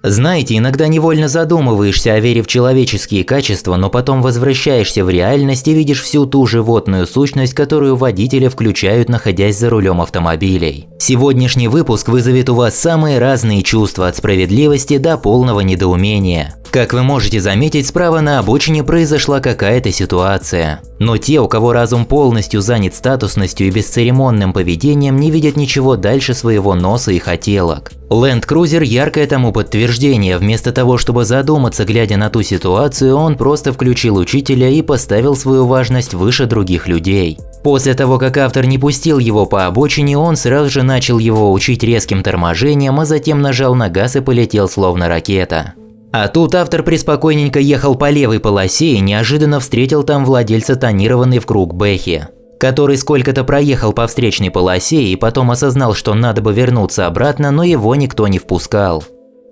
Знаете, иногда невольно задумываешься о вере в человеческие качества, но потом возвращаешься в реальность и видишь всю ту животную сущность, которую водители включают, находясь за рулем автомобилей. Сегодняшний выпуск вызовет у вас самые разные чувства, от справедливости до полного недоумения. Как вы можете заметить, справа на обочине произошла какая-то ситуация. Но те, у кого разум полностью занят статусностью и бесцеремонным поведением, не видят ничего дальше своего носа и хотелок. Land Cruiser – яркое тому подтверждение. Вместо того, чтобы задуматься, глядя на ту ситуацию, он просто включил учителя и поставил свою важность выше других людей. После того, как автор не пустил его по обочине, он сразу же начал его учить резким торможением, а затем нажал на газ и полетел словно ракета. А тут автор преспокойненько ехал по левой полосе и неожиданно встретил там владельца тонированной в круг Бэхи, который сколько-то проехал по встречной полосе и потом осознал, что надо бы вернуться обратно, но его никто не впускал.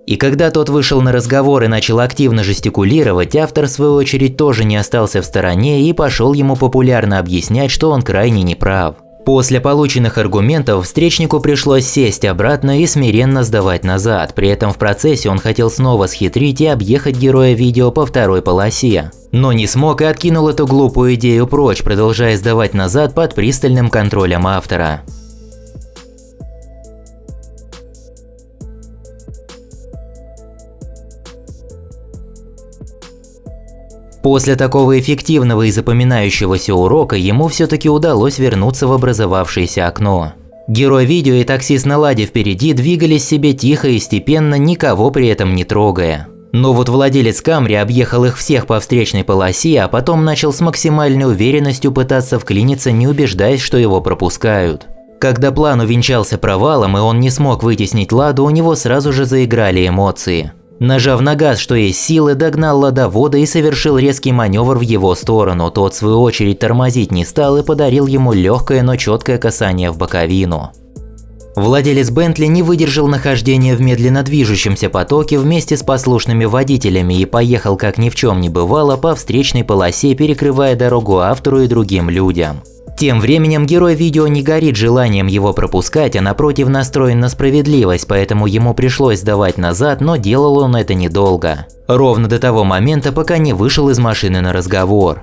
И когда тот вышел на разговор и начал активно жестикулировать, автор в свою очередь тоже не остался в стороне и пошел ему популярно объяснять, что он крайне неправ. После полученных аргументов встречнику пришлось сесть обратно и смиренно сдавать назад, при этом в процессе он хотел снова схитрить и объехать героя видео по второй полосе. Но не смог и откинул эту глупую идею прочь, продолжая сдавать назад под пристальным контролем автора. После такого эффективного и запоминающегося урока ему все-таки удалось вернуться в образовавшееся окно. Герой видео и таксист на ладе впереди двигались себе тихо и степенно, никого при этом не трогая. Но вот владелец Камри объехал их всех по встречной полосе, а потом начал с максимальной уверенностью пытаться вклиниться, не убеждаясь, что его пропускают. Когда план увенчался провалом и он не смог вытеснить ладу, у него сразу же заиграли эмоции. Нажав на газ, что есть силы, догнал ладовода и совершил резкий маневр в его сторону. Тот, в свою очередь, тормозить не стал и подарил ему легкое, но четкое касание в боковину. Владелец Бентли не выдержал нахождения в медленно движущемся потоке вместе с послушными водителями и поехал, как ни в чем не бывало, по встречной полосе, перекрывая дорогу автору и другим людям. Тем временем герой видео не горит желанием его пропускать, а напротив настроен на справедливость, поэтому ему пришлось сдавать назад, но делал он это недолго. Ровно до того момента, пока не вышел из машины на разговор.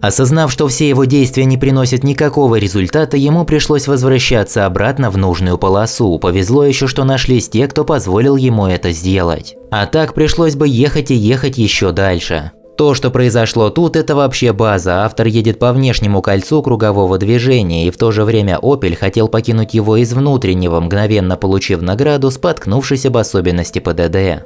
Осознав, что все его действия не приносят никакого результата, ему пришлось возвращаться обратно в нужную полосу. Повезло еще, что нашлись те, кто позволил ему это сделать. А так пришлось бы ехать и ехать еще дальше. То, что произошло тут, это вообще база. Автор едет по внешнему кольцу кругового движения, и в то же время Opel хотел покинуть его из внутреннего, мгновенно получив награду, споткнувшись об особенности ПДД.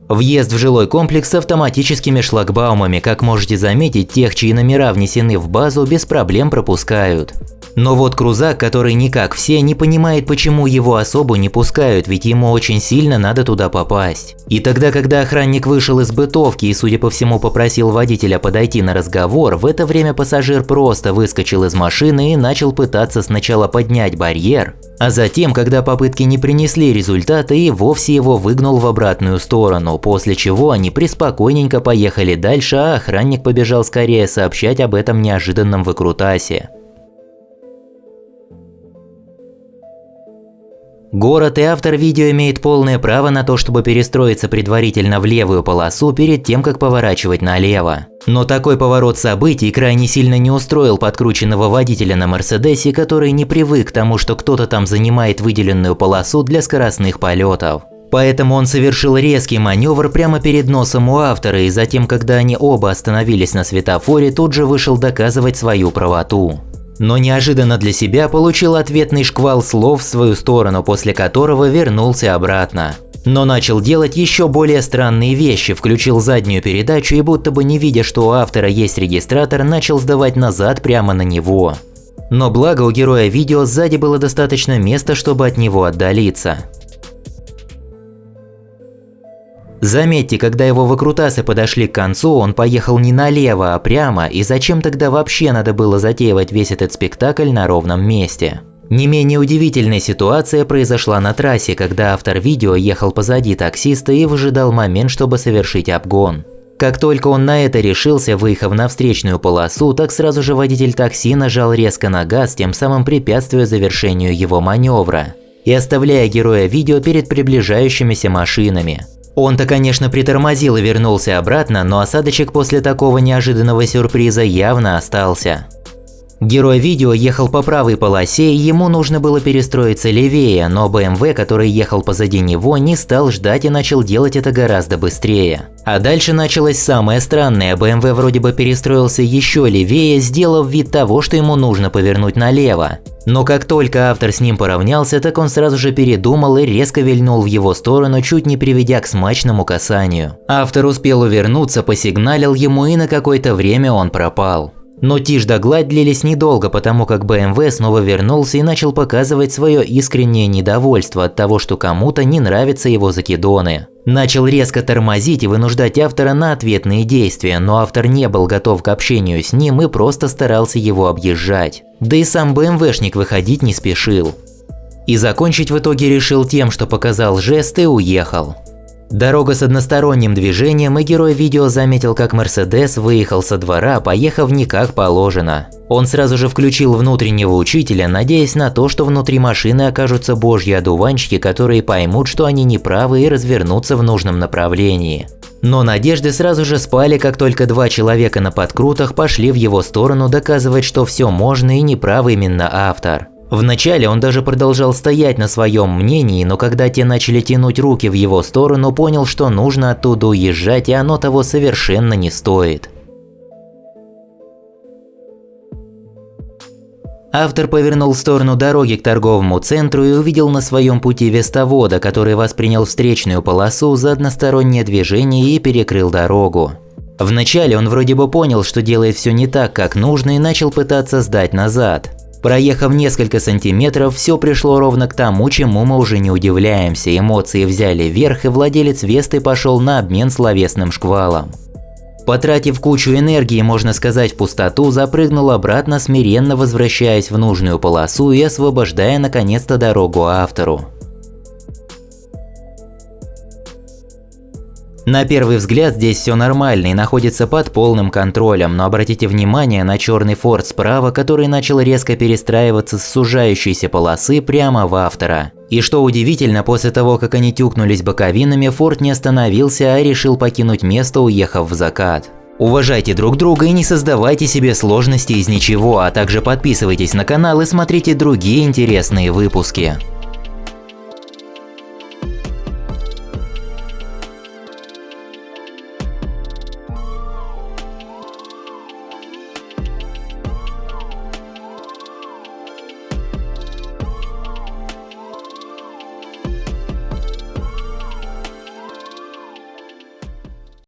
Въезд в жилой комплекс с автоматическими шлагбаумами, как можете заметить, тех, чьи номера внесены в базу, без проблем пропускают. Но вот крузак, который не как все, не понимает, почему его особо не пускают, ведь ему очень сильно надо туда попасть. И тогда, когда охранник вышел из бытовки и, судя по всему, попросил водителя подойти на разговор, в это время пассажир просто выскочил из машины и начал пытаться сначала поднять барьер, а затем, когда попытки не принесли результата, и вовсе его выгнул в обратную сторону, после чего они преспокойненько поехали дальше, а охранник побежал скорее сообщать об этом неожиданном выкрутасе. Город и автор видео имеет полное право на то, чтобы перестроиться предварительно в левую полосу перед тем, как поворачивать налево. Но такой поворот событий крайне сильно не устроил подкрученного водителя на Мерседесе, который не привык к тому, что кто-то там занимает выделенную полосу для скоростных полетов. Поэтому он совершил резкий маневр прямо перед носом у автора, и затем, когда они оба остановились на светофоре, тут же вышел доказывать свою правоту. Но неожиданно для себя получил ответный шквал слов в свою сторону, после которого вернулся обратно. Но начал делать еще более странные вещи, включил заднюю передачу и, будто бы не видя, что у автора есть регистратор, начал сдавать назад прямо на него. Но благо у героя видео сзади было достаточно места, чтобы от него отдалиться. Заметьте, когда его выкрутасы подошли к концу, он поехал не налево, а прямо, и зачем тогда вообще надо было затеивать весь этот спектакль на ровном месте? Не менее удивительная ситуация произошла на трассе, когда автор видео ехал позади таксиста и выжидал момент, чтобы совершить обгон. Как только он на это решился, выехав на встречную полосу, так сразу же водитель такси нажал резко на газ, тем самым препятствуя завершению его маневра. и оставляя героя видео перед приближающимися машинами. Он-то, конечно, притормозил и вернулся обратно, но осадочек после такого неожиданного сюрприза явно остался. Герой видео ехал по правой полосе, и ему нужно было перестроиться левее, но BMW, который ехал позади него, не стал ждать и начал делать это гораздо быстрее. А дальше началось самое странное: BMW вроде бы перестроился еще левее, сделав вид того, что ему нужно повернуть налево. Но как только автор с ним поравнялся, так он сразу же передумал и резко вильнул в его сторону, чуть не приведя к смачному касанию. Автор успел увернуться, посигналил ему, и на какое-то время он пропал. Но тишь да гладь длились недолго, потому как BMW снова вернулся и начал показывать свое искреннее недовольство от того, что кому-то не нравятся его закидоны. Начал резко тормозить и вынуждать автора на ответные действия, но автор не был готов к общению с ним и просто старался его объезжать. Да и сам БМВшник выходить не спешил. И закончить в итоге решил тем, что показал жест и уехал. Дорога с односторонним движением, и герой видео заметил, как Мерседес выехал со двора, поехав не как положено. Он сразу же включил внутреннего учителя, надеясь на то, что внутри машины окажутся божьи одуванчики, которые поймут, что они неправы, и развернутся в нужном направлении. Но надежды сразу же спали, как только два человека на подкрутах пошли в его сторону доказывать, что все можно и неправ именно автор. Вначале он даже продолжал стоять на своем мнении, но когда те начали тянуть руки в его сторону, понял, что нужно оттуда уезжать, и оно того совершенно не стоит. Автор повернул в сторону дороги к торговому центру и увидел на своем пути вестовода, который воспринял встречную полосу за одностороннее движение и перекрыл дорогу. Вначале он вроде бы понял, что делает все не так, как нужно, и начал пытаться сдать назад. Проехав несколько сантиметров, все пришло ровно к тому, чему мы уже не удивляемся. Эмоции взяли верх, и владелец Весты пошел на обмен словесным шквалом. Потратив кучу энергии, можно сказать, в пустоту, запрыгнул обратно, смиренно возвращаясь в нужную полосу и освобождая наконец-то дорогу автору. На первый взгляд здесь все нормально и находится под полным контролем, но обратите внимание на черный Ford справа, который начал резко перестраиваться с сужающейся полосы прямо в автора. И что удивительно, после того, как они тюкнулись боковинами, Ford не остановился, а решил покинуть место, уехав в закат. Уважайте друг друга и не создавайте себе сложности из ничего, а также подписывайтесь на канал и смотрите другие интересные выпуски.